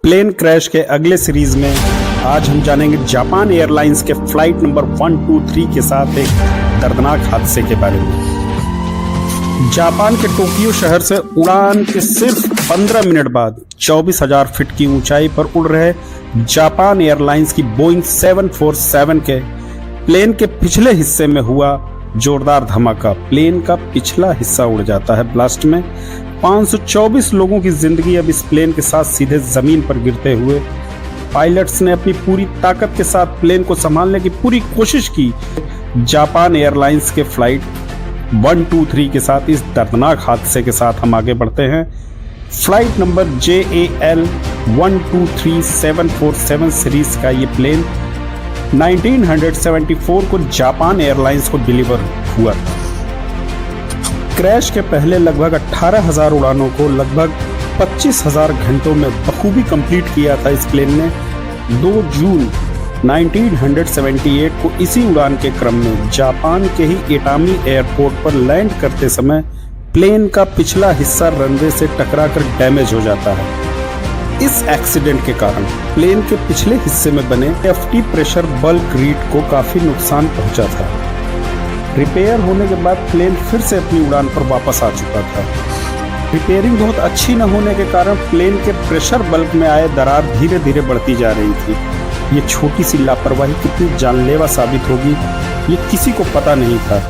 Plane crash के अगले series में आज हम जानेंगे जापान एयरलाइंस के फ्लाइट नंबर 123 के साथ एक दर्दनाक हादसे के बारे में। जापान के टोक्यो शहर से उड़ान के सिर्फ 15 मिनट बाद 24,000 फीट की ऊंचाई पर उड़ रहे जापान एयरलाइंस की बोइंग 747 के प्लेन के पिछले हिस्से में हुआ जोरदार धमाका। प्लेन का पिछला हिस्सा उड़ जाता है ब्लास्ट में। 524 लोगों की जिंदगी अब इस प्लेन के साथ सीधे जमीन पर गिरते हुए। पायलट्स ने अपनी पूरी ताकत के साथ प्लेन को संभालने की पूरी कोशिश की। जापान एयरलाइंस के फ्लाइट 123 के साथ इस दर्दनाक हादसे के साथ हम आगे बढ़ते हैं। फ्लाइट नंबर JAL 123747 सीरीज का ये प्लेन 1974 को जापान एयरलाइंस को डिलीवर हुआ। क्रैश के पहले लगभग 18,000 उड़ानों को लगभग 25,000 घंटों में बखूबी कंप्लीट किया था इस प्लेन ने। 2 जून 1978 को इसी उड़ान के क्रम में जापान के ही एटामी एयरपोर्ट पर लैंड करते समय प्लेन का पिछला हिस्सा रनवे से टकराकर डैमेज हो जाता है। इस एक्सीडेंट के कारण प्लेन के पिछले हिस्से में बने FT प्रेशर बल्क रीड को काफी नुकसान पहुंचा था। रिपेयर होने के बाद प्लेन फिर से अपनी उड़ान पर वापस आ चुका था। रिपेयरिंग बहुत अच्छी न होने के कारण प्लेन के प्रेशर बल्क में आए दरार धीरे धीरे बढ़ती जा रही थी। ये छोटी सी लापरवाही कितनी जानलेवा साबित होगी ये किसी को पता नहीं था।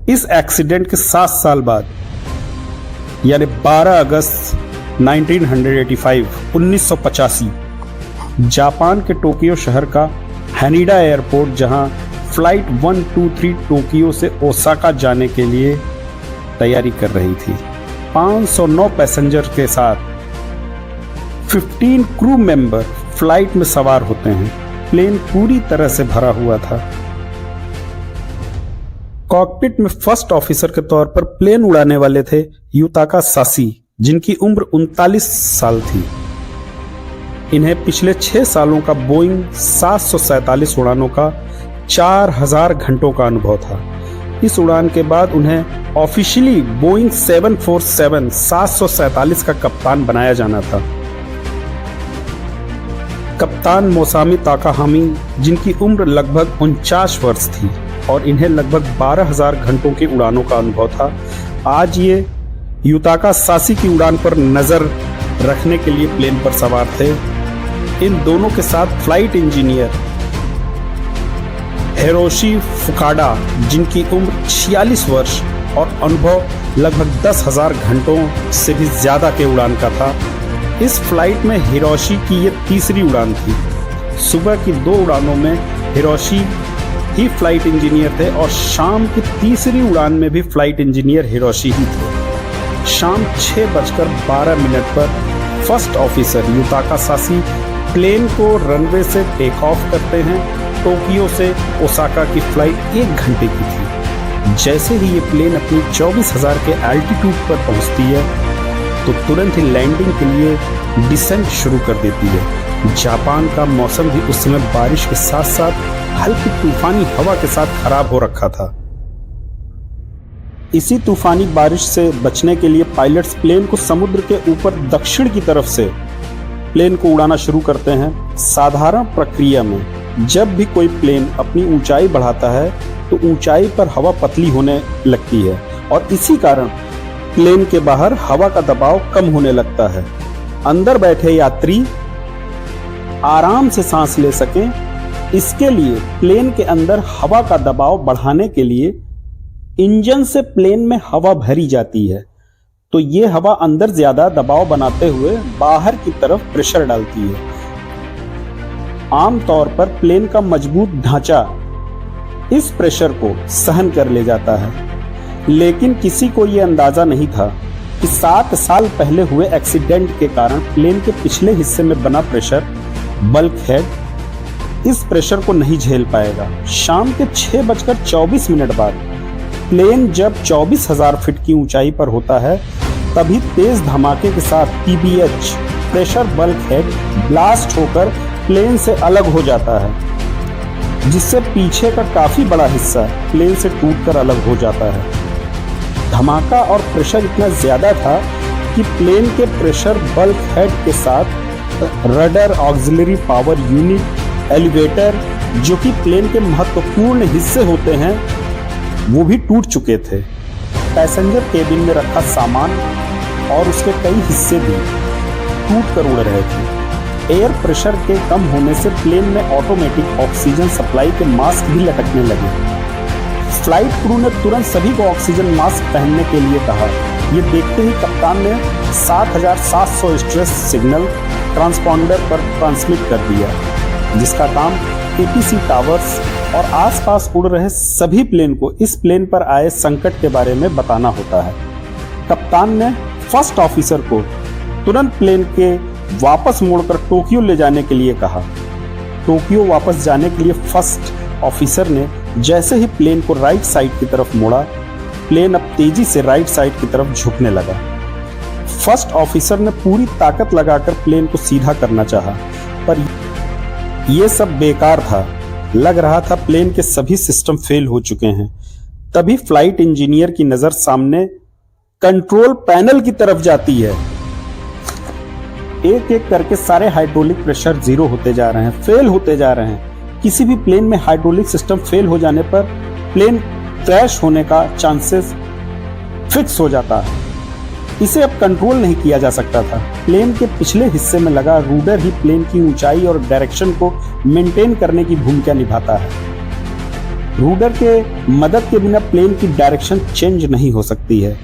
इस एक्सीडेंट के 7 साल बाद यानी 12 अगस्त 1985 जापान के टोक्यो शहर का हैनिडा एयरपोर्ट, जहां फ्लाइट 123 टोक्यो से ओसाका जाने के लिए तैयारी कर रही थी, 509 पैसेंजर के साथ 15 क्रू मेंबर फ्लाइट में सवार होते हैं। प्लेन पूरी तरह से भरा हुआ था। कॉकपिट में फर्स्ट ऑफिसर के तौर पर प्लेन उड़ाने वाले थे युताका साशी, जिनकी उम्र 39 साल थी। इन्हें पिछले 6 सालों का बोइंग 747 उड़ानों का 4000 घंटों का अनुभव था। इस उड़ान के बाद उन्हें ऑफिशियली बोइंग 747 747 का कप्तान बनाया जाना था। कप्तान मोसामी ताकाहामी, जिनकी उम्र लगभग 49 वर्ष थी और इन्हें लगभग 12,000 घंटों की उड़ानों का अनुभव था, आज ये युताका साशी की उड़ान पर नजर रखने के लिए प्लेन पर सवार थे। इन दोनों के साथ फ्लाइट इंजीनियर हिरोशी फुकाडा, जिनकी उम्र 46 वर्ष और अनुभव लगभग 10,000 घंटों से भी ज्यादा के उड़ान का था। इस फ्लाइट में हिरोशी की ये तीसरी उड़ान थी। सुबह की 2 उड़ानों में हिरोशी ही फ्लाइट इंजीनियर थे और शाम की तीसरी उड़ान में भी फ्लाइट इंजीनियर हिरोशी ही थे। शाम 6:12 पर फर्स्ट ऑफिसर युताका साशी प्लेन को रनवे से टेक ऑफ करते हैं। टोक्यो से ओसाका की फ्लाइट 1 घंटे की थी। जैसे ही ये प्लेन अपनी 24,000 के एल्टीट्यूड पर पहुंचती है तो तुरंत ही लैंडिंग के लिए डिसेंट शुरू कर देती है। जापान का मौसम भी उस समय बारिश के साथ साथ हल्की तूफानी हवा के साथ खराब हो रखा था। इसी तूफानी बारिश से बचने के लिए पायलट्स प्लेन को समुद्र के ऊपर दक्षिण की तरफ से प्लेन को उड़ाना शुरू करते हैं। साधारण प्रक्रिया में जब भी कोई प्लेन अपनी ऊंचाई बढ़ाता है तो ऊंचाई पर हवा पतली होने लगती है और इसी कारण प्लेन के बाहर हवा का दबाव कम होने लगता है। अंदर बैठे यात्री आराम से सांस ले सकें, इसके लिए प्लेन के अंदर हवा का दबाव बढ़ाने के लिए इंजन से प्लेन में हवा भरी जाती है, तो ये हवा अंदर ज्यादा दबाव बनाते हुए बाहर की तरफ प्रेशर डालती है। आमतौर पर प्लेन का मजबूत ढांचा इस प्रेशर को सहन कर ले जाता है, लेकिन किसी को यह अंदाजा नहीं था कि 7 साल पहले हुए एक्सीडेंट के कारण प्लेन के पिछले हिस्से में बना प्रेशर बल्क हेड इस प्रेशर को नहीं झेल पाएगा। शाम के 6:24 बाद प्लेन जब 24,000 फीट की ऊंचाई पर होता है तभी तेज धमाके के साथ PBH pressure bulk head blast होकर प्लेन से अलग हो जाता है, जिससे पीछे का काफी बड़ा हिस्सा प्लेन से टूटकर अलग हो जाता है। धमाका और प्रेशर इतना ज्यादा था कि प्लेन के प्रेशर बल्क हेड के साथ rudder, auxiliary power unit, elevator जो कि प्लेन के महत्वपूर्ण हिस्से होते हैं वो भी टूट चुके थे। पैसेंजर केबिन में रखा सामान और उसके कई हिस्से भी टूट कर उड़ रहे थे। एयर प्रेशर के कम होने से प्लेन में ऑटोमेटिक ऑक्सीजन सप्लाई के मास्क भी लटकने लगे। फ्लाइट क्रू ने तुरंत सभी को ऑक्सीजन मास्क पहनने के लिए कहा। ये देखते ही कप्तान ने 7700 स्ट्रेस सिग्नल ट्रांसपॉन्डर पर ट्रांसमिट कर दिया, जिसका काम ATC टावर्स और आसपास उड़ रहे सभी प्लेन को इस प्लेन पर आए संकट के बारे में बताना होता है। कप्तान ने फर्स्ट ऑफिसर को तुरंत प्लेन के वापस मोड़कर टोक्यो ले जाने के लिए कहा। टोक्यो वापस जाने के लिए फर्स्ट ऑफिसर ने जैसे ही प्लेन को राइट साइड की तरफ मोड़ा, प्लेन अब तेजी से राइट साइड की तरफ झुकने लगा। फर्स्ट ऑफिसर ने पूरी ताकत लगाकर प्लेन को सीधा करना चाहा, पर यह सब बेकार था। लग रहा था प्लेन के सभी सिस्टम फेल हो चुके हैं। तभी फ्लाइट इंजीनियर की नजर सामने कंट्रोल पैनल की तरफ जाती है। एक एक करके सारे हाइड्रोलिक प्रेशर जीरो होते जा रहे हैं, फेल होते जा रहे हैं। किसी भी प्लेन में हाइड्रोलिक सिस्टम फेल हो जाने पर प्लेन क्रैश होने का चांसेस फिक्स हो जाता है। इसे अब कंट्रोल नहीं किया जा सकता था। प्लेन के पिछले हिस्से में लगा रूडर ही प्लेन की ऊंचाई और डायरेक्शन को मेंटेन करने की भूमिका निभाता है। रूडर के मदद के बिना प्लेन की डायरेक्शन चेंज नहीं हो सकती है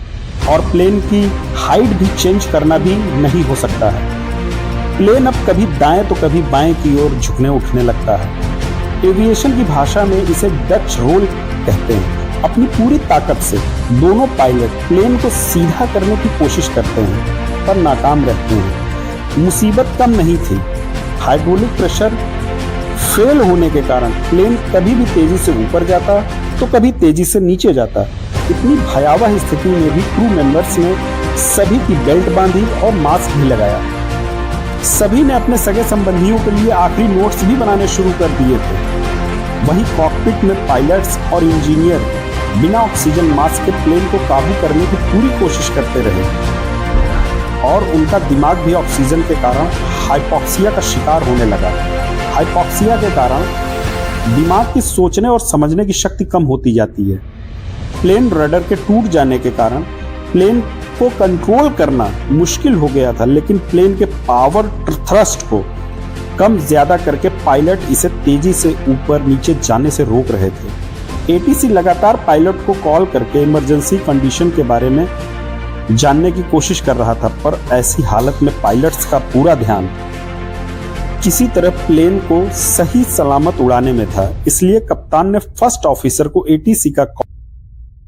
और प्लेन की हाइट भी चेंज करना भी नहीं हो सकता है। प्लेन अब कभी दाएं तो कभी बाएं की ओर झुकने उठने लगता है। एविएशन की भाषा में इसे डच रोल कहते हैं। अपनी पूरी ताकत से दोनों पायलट प्लेन को सीधा करने की कोशिश करते हैं, पर नाकाम रहते हैं। मुसीबत कम नहीं थी। हाइड्रोलिक प्रेशर फेल होने के कारण प्लेन कभी भी तेजी से ऊपर जाता तो कभी तेजी से नीचे जाता। इतनी भयावह स्थिति में भी क्रू मेंबर्स ने सभी की बेल्ट बांधी और मास्क भी लगाया। सभी ने अपने सगे संबंधियों के लिए आखिरी नोट्स भी बनाने शुरू कर दिए थे। वहीं कॉकपिट में पायलट्स और इंजीनियर बिना ऑक्सीजन मास्क के प्लेन को काबू करने की पूरी कोशिश करते रहे और उनका दिमाग भी ऑक्सीजन के कारण हाइपोक्सिया का शिकार होने लगा। हाइपोक्सिया के कारण दिमाग की सोचने और समझने की शक्ति कम होती जाती है। प्लेन रडर के टूट जाने के कारण प्लेन को कंट्रोल करना मुश्किल हो गया था, लेकिन प्लेन के पावर थ्रस्ट को कम ज्यादा करके पायलट इसे तेजी से ऊपर नीचे जाने से रोक रहे थे। ATC लगातार पायलट को कॉल करके इमरजेंसी कंडीशन के बारे में जानने की कोशिश कर रहा था, पर ऐसी हालत में पायलट्स का पूरा ध्यान किसी तरह प्लेन को सही सलामत उड़ाने में था। इसलिए कप्तान ने फर्स्ट ऑफिसर को ATC का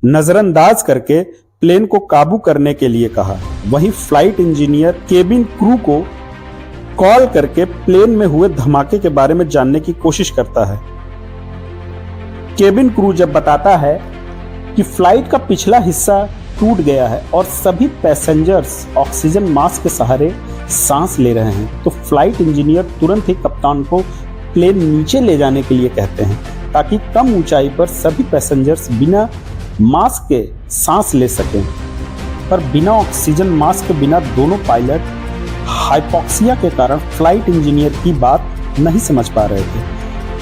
नजरअंदाज करके प्लेन को काबू करने के लिए कहा। वहीं फ्लाइट इंजीनियर केबिन क्रू को कॉल करके प्लेन में हुए धमाके के बारे में जानने की कोशिश करता है। केबिन क्रू जब बताता है कि फ्लाइट का पिछला हिस्सा टूट गया है और सभी पैसेंजर्स ऑक्सीजन मास्क के सहारे सांस ले रहे हैं, तो फ्लाइट इंजीनियर तुरंत ही कप्तान को प्लेन नीचे ले जाने के लिए कहते हैं, ताकि कम ऊंचाई पर सभी पैसेंजर्स बिना मास्क के सांस ले सकें। पर बिना ऑक्सीजन मास्क के बिना दोनों पायलट हाइपोक्सिया के कारण फ्लाइट इंजीनियर की बात नहीं समझ पा रहे थे।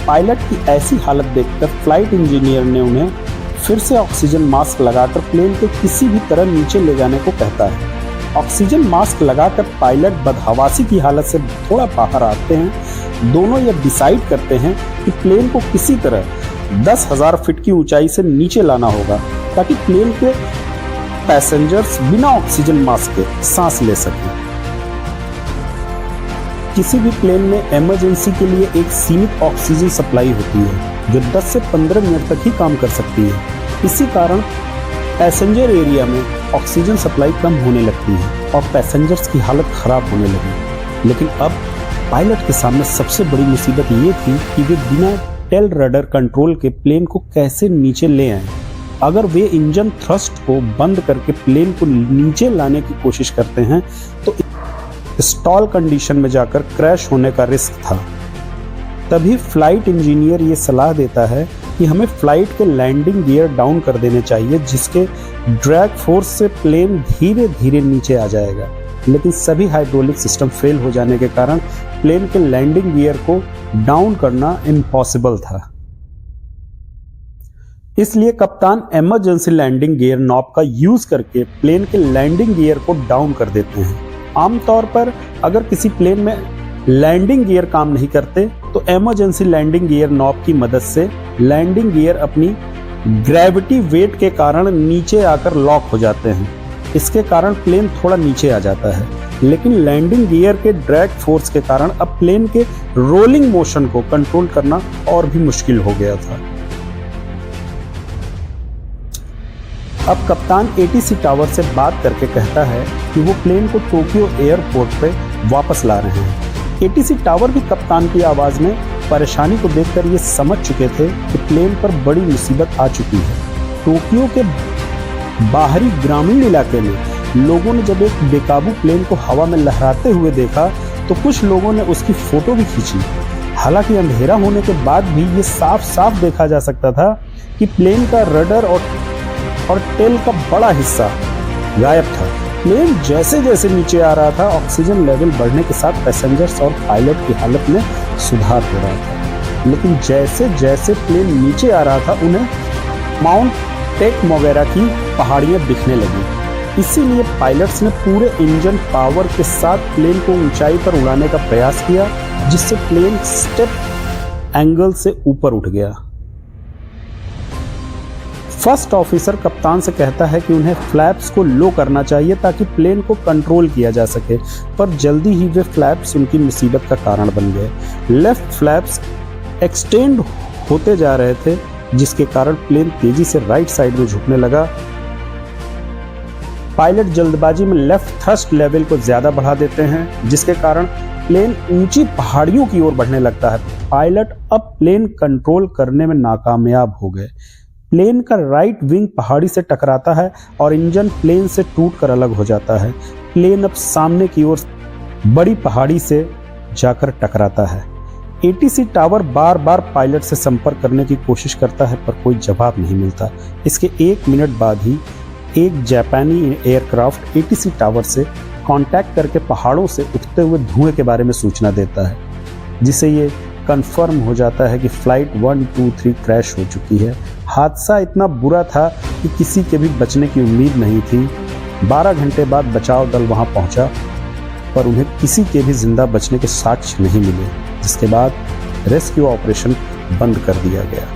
पायलट की ऐसी हालत देखकर फ्लाइट इंजीनियर ने उन्हें फिर से ऑक्सीजन मास्क लगाकर प्लेन को किसी भी तरह नीचे ले जाने को कहता है। ऑक्सीजन मास्क लगाकर पायलट बदहवासी की हालत से थोड़ा बाहर आते हैं। दोनों ये डिसाइड करते हैं कि प्लेन को किसी तरह 10,000 फीट की ऊंचाई से नीचे लाना होगा, ताकि प्लेन के पैसेंजर्स बिना ऑक्सीजन मास्क के सांस ले सकें। किसी भी प्लेन में इमरजेंसी के लिए एक सीमित ऑक्सीजन सप्लाई होती है, जो 10 से 15 मिनट तक ही काम कर सकती है। इसी कारण पैसेंजर एरिया में ऑक्सीजन सप्लाई कम होने लगती है और पैसेंजर्स की हालत खराब होने लगी। लेकिन अब पायलट के सामने सबसे बड़ी मुसीबत ये थी कि वे बिना टेल रडर कंट्रोल के प्लेन को कैसे नीचे ले आए। अगर वे इंजन थ्रस्ट को बंद करके प्लेन को नीचे लाने की कोशिश करते हैं तो स्टॉल कंडीशन में जाकर क्रैश होने का रिस्क था। तभी फ्लाइट इंजीनियर ये सलाह देता है कि हमें फ्लाइट के लैंडिंग गियर डाउन कर देने चाहिए, जिसके ड्रैग फोर्स से प्लेन धीरे धीरे नीचे आ जाएगा। लेकिन सभी हाइड्रोलिक सिस्टम फेल हो जाने के कारण प्लेन के लैंडिंग गियर को डाउन करना इम्पॉसिबल था। इसलिए कप्तान इमरजेंसी लैंडिंग गियर नॉब का यूज करके प्लेन के लैंडिंग गियर को डाउन कर देते हैं। आमतौर पर अगर किसी प्लेन में लैंडिंग गियर काम नहीं करते तो इमरजेंसी लैंडिंग गियर नॉब की मदद से लैंडिंग गियर अपनी ग्रेविटी वेट के कारण नीचे आकर लॉक हो जाते हैं। इसके कारण प्लेन थोड़ा नीचे आ जाता है, लेकिन लैंडिंग गियर के ड्रैग फोर्स के कारण अब प्लेन के रोलिंग मोशन को कंट्रोल करना और भी मुश्किल हो गया था। अब कप्तान एटीसी टावर से बात करके कहता है कि वो प्लेन को टोक्यो एयरपोर्ट पे वापस ला रहे हैं। एटीसी टावर भी कप्तान की आवाज में परेशानी को देखकर ये समझ चुके थे कि प्लेन पर बड़ी मुसीबत आ चुकी है। टोक्यो के बाहरी ग्रामीण इलाके में लोगों ने जब एक बेकाबू प्लेन को हवा में लहराते हुए देखा तो कुछ लोगों ने उसकी फोटो भी खींची। हालांकि अंधेरा होने के बाद भी ये साफ साफ देखा जा सकता था कि प्लेन का रडर और टेल का बड़ा हिस्सा गायब था। प्लेन जैसे जैसे नीचे आ रहा था, ऑक्सीजन लेवल बढ़ने के साथ पैसेंजर्स और पायलट की हालत में सुधार हो रहा था। लेकिन जैसे जैसे प्लेन नीचे आ रहा था, उन्हें माउंट टेकमोगेरा की पहाड़ियां दिखने लगी। इसीलिए पायलट्स ने पूरे इंजन पावर के साथ प्लेन को ऊंचाई पर उड़ाने का प्रयास किया, जिससे प्लेन स्टेप एंगल से ऊपर उठ गया। फर्स्ट ऑफिसर कप्तान से कहता है कि उन्हें फ्लैप्स को लो करना चाहिए ताकि प्लेन को कंट्रोल किया जा सके, पर जल्दी ही वे फ्लैप्स उनकी मुसीबत का कारण बन गए। लेफ्ट फ्लैप्स एक्सटेंड होते जा रहे थे, जिसके कारण प्लेन तेजी से राइट साइड में झुकने लगा। पायलट जल्दबाजी में लेफ्ट थ्रस्ट लेवल को ज्यादा बढ़ा देते हैं, जिसके कारण प्लेन ऊंची पहाड़ियों की ओर बढ़ने लगता है। पायलट अब प्लेन कंट्रोल करने में नाकामयाब हो गए। प्लेन का राइट विंग पहाड़ी से टकराता है और इंजन प्लेन से टूटकर अलग हो जाता है। प्लेन अब सामने की ओर बड़ी पहाड़ी से जाकर टकराता है। एटीसी टावर बार बार पायलट से संपर्क करने की कोशिश करता है, पर कोई जवाब नहीं मिलता। इसके 1 मिनट बाद ही एक जापानी एयरक्राफ्ट एटीसी टावर से कांटेक्ट करके पहाड़ों से उठते हुए धुएं के बारे में सूचना देता है, जिससे ये कंफर्म हो जाता है कि फ्लाइट 1, 2, 3 क्रैश हो चुकी है। हादसा इतना बुरा था कि किसी के भी बचने की उम्मीद नहीं थी। 12 घंटे बाद बचाव दल वहां पहुंचा, पर उन्हें किसी के भी जिंदा बचने के साक्ष्य नहीं मिले, जिसके बाद रेस्क्यू ऑपरेशन बंद कर दिया गया।